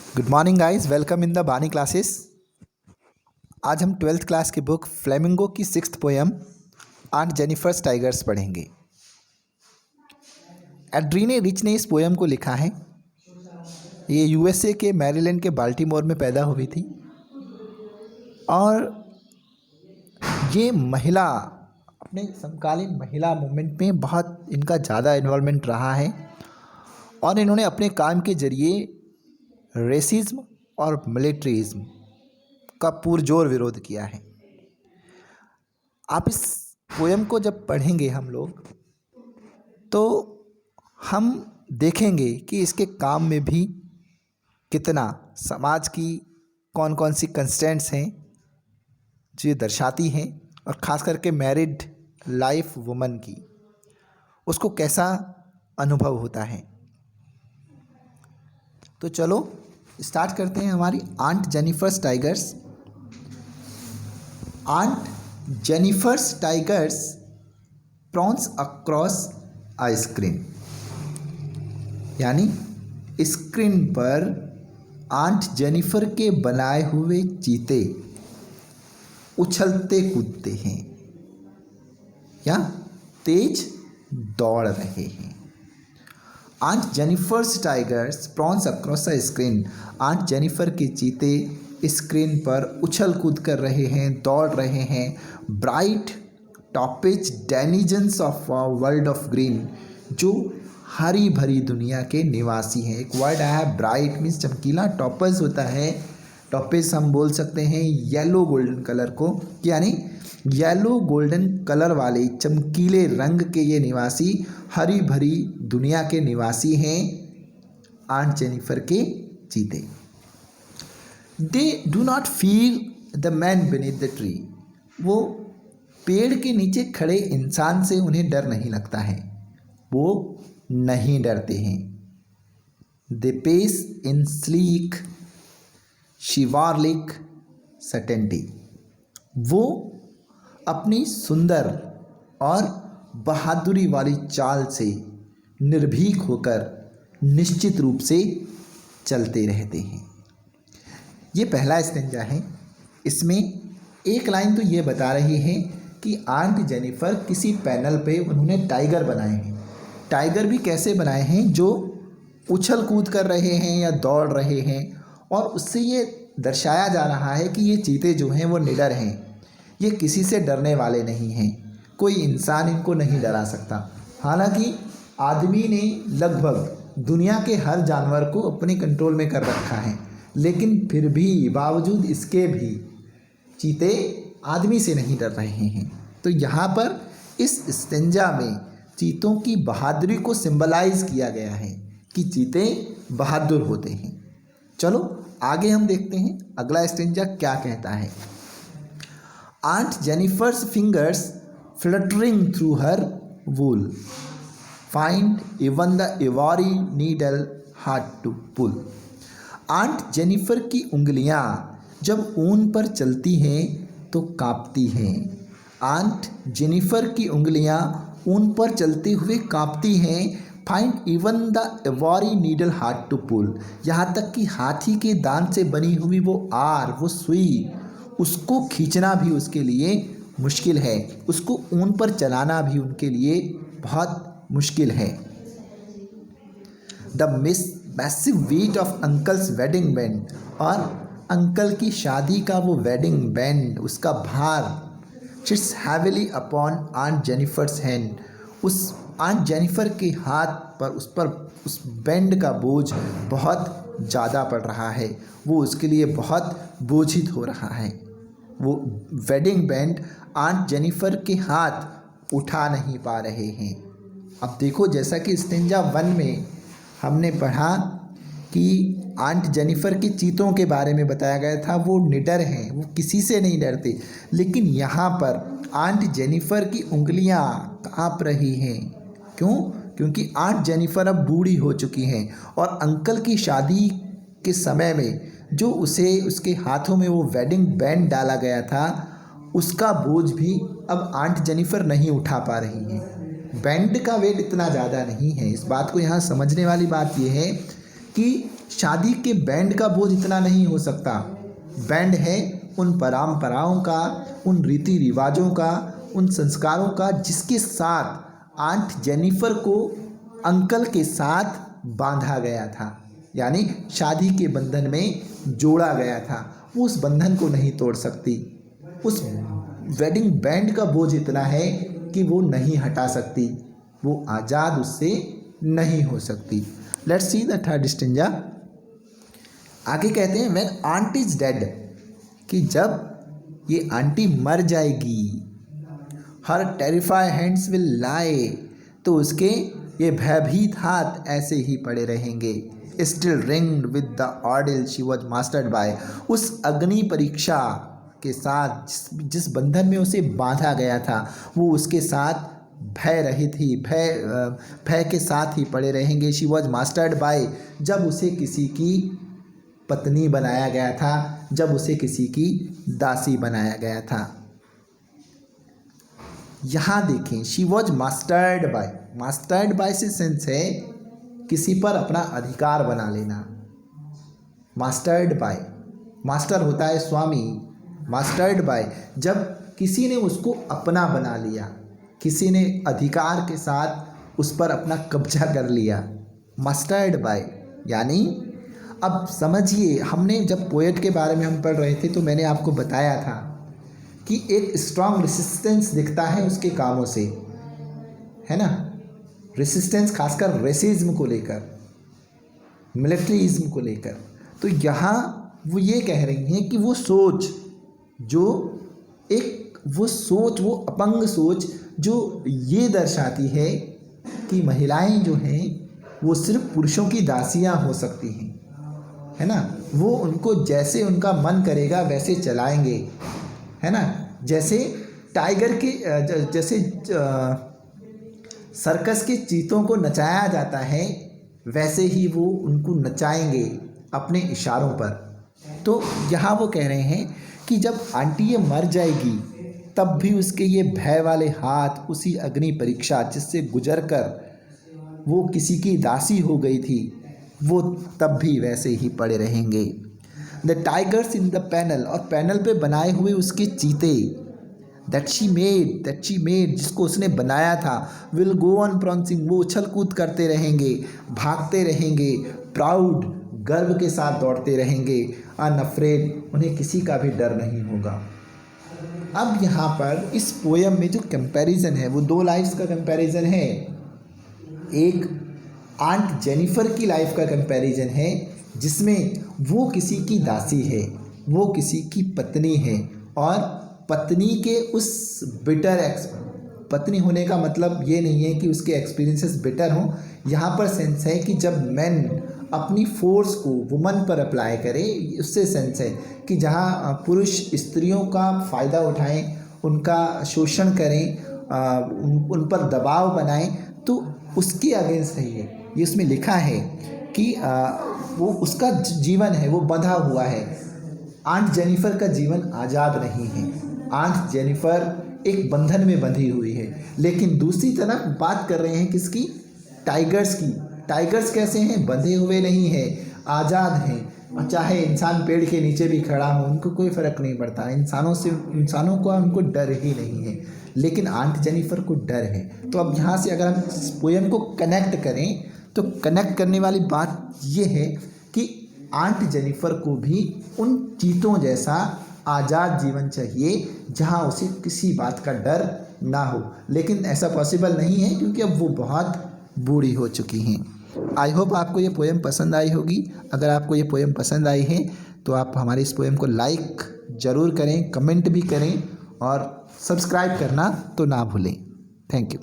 Good morning guys, welcome in the बानी classes. आज हम 12th क्लास की बुक फ्लेमिंगो की 6th poem aunt Jennifer's tigers पढ़ेंगे। एड्रीने रिच ने इस पोएम को लिखा है। ये यूएसए के मैरीलैंड के बाल्टीमोर में पैदा हुई थी और ये महिला अपने समकालीन महिला मूवमेंट में बहुत इनका ज़्यादा इन्वॉल्वमेंट रहा है और इन्होंने अपने काम के जरिए रेसिज्म और मिलिट्रिज्म का पुरजोर विरोध किया है। आप इस पोएम को जब पढ़ेंगे हम लोग तो हम देखेंगे कि इसके काम में भी कितना समाज की कौन कौन सी कंस्टेंट्स हैं जो ये दर्शाती हैं और ख़ास करके मैरिड लाइफ वुमन की उसको कैसा अनुभव होता है। तो चलो स्टार्ट करते हैं हमारी aunt Jennifer's tigers. Aunt Jennifer's tigers prance across a screen, यानी स्क्रीन पर आंट जेनिफर के बनाए हुए चीते उछलते कूदते हैं या तेज दौड़ रहे हैं। Aunt Jennifer's tigers prance across a screen, aunt Jennifer के चीते स्क्रीन पर उछल कूद कर रहे हैं, दौड़ रहे हैं। Bright topaz denizens of world of green, जो हरी भरी दुनिया के निवासी हैं। एक वर्ड आया है ब्राइट, मीन्स चमकीला। टॉपेज होता है, टॉपेज हम बोल सकते हैं येलो गोल्डन कलर को, यानी येलो गोल्डन कलर वाले चमकीले रंग के ये निवासी हरी भरी दुनिया के निवासी हैं आंट जेनिफर के चीते। They do not feel the man beneath the tree, वो पेड़ के नीचे खड़े इंसान से उन्हें डर नहीं लगता है, वो नहीं डरते हैं। They pace in sleek chivalric certainty, वो अपनी सुंदर और बहादुरी वाली चाल से निर्भीक होकर निश्चित रूप से चलते रहते हैं। ये पहला स्टेंजा है। इसमें एक लाइन तो ये बता रही है कि आंट जेनिफर किसी पैनल पे उन्होंने टाइगर बनाए हैं। टाइगर भी कैसे बनाए हैं, जो उछल कूद कर रहे हैं या दौड़ रहे हैं, और उससे ये दर्शाया जा रहा है कि ये चीते जो हैं वो निडर हैं, ये किसी से डरने वाले नहीं हैं, कोई इंसान इनको नहीं डरा सकता। हालांकि आदमी ने लगभग दुनिया के हर जानवर को अपने कंट्रोल में कर रखा है, लेकिन फिर भी बावजूद इसके भी चीते आदमी से नहीं डर रहे हैं। तो यहाँ पर इस स्टेंजा में चीतों की बहादुरी को सिंबलाइज किया गया है कि चीते बहादुर होते हैं। चलो आगे हम देखते हैं अगला स्टेंजा क्या कहता है। Aunt Jennifer's fingers fluttering through her wool find even the ivory needle hard to pull. Aunt Jennifer की उंगलियां जब ऊन पर चलती हैं तो कांपती हैं। आंट जेनिफर की उंगलियां ऊन पर चलते हुए कांपती हैं। Find even the every needle hard to pull, यहाँ तक कि हाथी के दांत से बनी हुई वो आर, वो सुई, उसको खींचना भी उसके लिए मुश्किल है, उसको ऊन पर चलाना भी उनके लिए बहुत मुश्किल है। The massive weight of uncle's wedding band, और अंकल की शादी का वो वेडिंग बैंड, उसका भार sits heavily upon aunt Jennifer's hand, उस आंट जेनिफर के हाथ पर उस बैंड का बोझ बहुत ज़्यादा पड़ रहा है, वो उसके लिए बहुत बोझित हो रहा है। वो वेडिंग बैंड आंट जेनिफर के हाथ उठा नहीं पा रहे हैं। अब देखो, जैसा कि स्टेंजा 1 में हमने पढ़ा कि आंट जेनिफर के चीतों के बारे में बताया गया था, वो निडर हैं, वो किसी से नहीं डरते, लेकिन यहाँ पर आंट जेनिफर की उंगलियाँ काँप रही हैं। क्यों? क्योंकि आंट जेनिफर अब बूढ़ी हो चुकी हैं और अंकल की शादी के समय में जो उसे उसके हाथों में वो वेडिंग बैंड डाला गया था, उसका बोझ भी अब आंट जेनिफर नहीं उठा पा रही हैं। बैंड का वेट इतना ज़्यादा नहीं है। इस बात को यहाँ समझने वाली बात यह है कि शादी के बैंड का बोझ इतना नहीं हो सकता। बैंड है उन परंपराओं का, उन रीति रिवाजों का, उन संस्कारों का जिसके साथ आंट जेनिफर को अंकल के साथ बांधा गया था, यानी शादी के बंधन में जोड़ा गया था। वो उस बंधन को नहीं तोड़ सकती। उस वेडिंग बैंड का बोझ इतना है कि वो नहीं हटा सकती, वो आज़ाद उससे नहीं हो सकती। Let's see the third stanza. आगे कहते हैं व्हेन आंट इज डेड, कि जब ये आंटी मर जाएगी, her terrified hands will lie, तो उसके ये भयभीत हाथ ऐसे ही पड़े रहेंगे। Still ringed with the ordeal she was mastered by, उस अग्नि परीक्षा के साथ जिस बंधन में उसे बांधा गया था वो उसके साथ भय रहित ही भय के साथ ही पड़े रहेंगे। शी वॉज मास्टर्ड बाय, जब उसे किसी की पत्नी बनाया गया था, जब उसे किसी की दासी बनाया गया था। यहाँ देखें she was mastered bye, mastered bye से सेंस है किसी पर अपना अधिकार बना लेना। मास्टर्ड बाय, मास्टर होता है स्वामी, मास्टर्ड बाय जब किसी ने उसको अपना बना लिया, किसी ने अधिकार के साथ उस पर अपना कब्जा कर लिया। मास्टर्ड बाय यानी, अब समझिए, हमने जब पोएट के बारे में हम पढ़ रहे थे तो मैंने आपको बताया था कि एक स्ट्रांग रेसिस्टेंस दिखता है उसके कामों से, है ना। रेसिस्टेंस खासकर रेसिज्म को लेकर, मिलिट्रीज्म को लेकर। तो यहाँ वो ये कह रही हैं कि वो सोच जो वो अपंग सोच जो ये दर्शाती है कि महिलाएं जो हैं वो सिर्फ पुरुषों की दासियां हो सकती हैं, है ना। वो उनको जैसे उनका मन करेगा वैसे चलाएंगे, है ना। जैसे टाइगर के जैसे सर्कस के चीतों को नचाया जाता है वैसे ही वो उनको नचाएंगे अपने इशारों पर। तो यहाँ वो कह रहे हैं कि जब आंटी ये मर जाएगी तब भी उसके ये भय वाले हाथ उसी अग्नि परीक्षा जिससे गुजर कर वो किसी की दासी हो गई थी, वो तब भी वैसे ही पड़े रहेंगे। The tigers in the panel, और पैनल पे बनाए हुए उसके चीते, दैट शी मेड जिसको उसने बनाया था, विल गो ऑन प्राउंसिंग, वो उछल कूद करते रहेंगे, भागते रहेंगे, प्राउड गर्व के साथ दौड़ते रहेंगे, अनअफ्रेड उन्हें किसी का भी डर नहीं होगा। अब यहाँ पर इस पोयम में जो कंपैरिजन है वो दो लाइफ्स का कंपैरिजन है। एक आंट जेनिफर की लाइफ का कंपैरिजन है जिसमें वो किसी की दासी है, वो किसी की पत्नी है, और पत्नी के उस पत्नी होने का मतलब ये नहीं है कि उसके एक्सपीरियंसेस बेटर हों। यहाँ पर सेंस है कि जब मैन अपनी फोर्स को वुमन पर अप्लाई करे, उससे सेंस है कि जहाँ पुरुष स्त्रियों का फ़ायदा उठाएं, उनका शोषण करें, उन पर दबाव बनाएं, तो उसके अगेंस्ट है ये उसमें लिखा है कि वो उसका जीवन है वो बंधा हुआ है। आंट जेनिफर का जीवन आज़ाद नहीं है, आंट जेनिफर एक बंधन में बंधी हुई है। लेकिन दूसरी तरफ बात कर रहे हैं किसकी? टाइगर्स की। टाइगर्स कैसे हैं? बंधे हुए नहीं हैं, आज़ाद हैं। चाहे इंसान पेड़ के नीचे भी खड़ा हो उनको कोई फ़र्क नहीं पड़ता, इंसानों को उनको डर ही नहीं है। लेकिन आंट जेनिफर को डर है। तो अब यहाँ से अगर हम इस पोएम को कनेक्ट करें तो कनेक्ट करने वाली बात ये है कि आंट जेनिफर को भी उन चीतों जैसा आज़ाद जीवन चाहिए जहाँ उसे किसी बात का डर ना हो। लेकिन ऐसा पॉसिबल नहीं है क्योंकि अब वो बहुत बूढ़ी हो चुकी हैं। आई होप आपको ये पोएम पसंद आई होगी। अगर आपको ये पोएम पसंद आई है तो आप हमारे इस पोएम को लाइक ज़रूर करें, कमेंट भी करें और सब्सक्राइब करना तो ना भूलें। Thank you.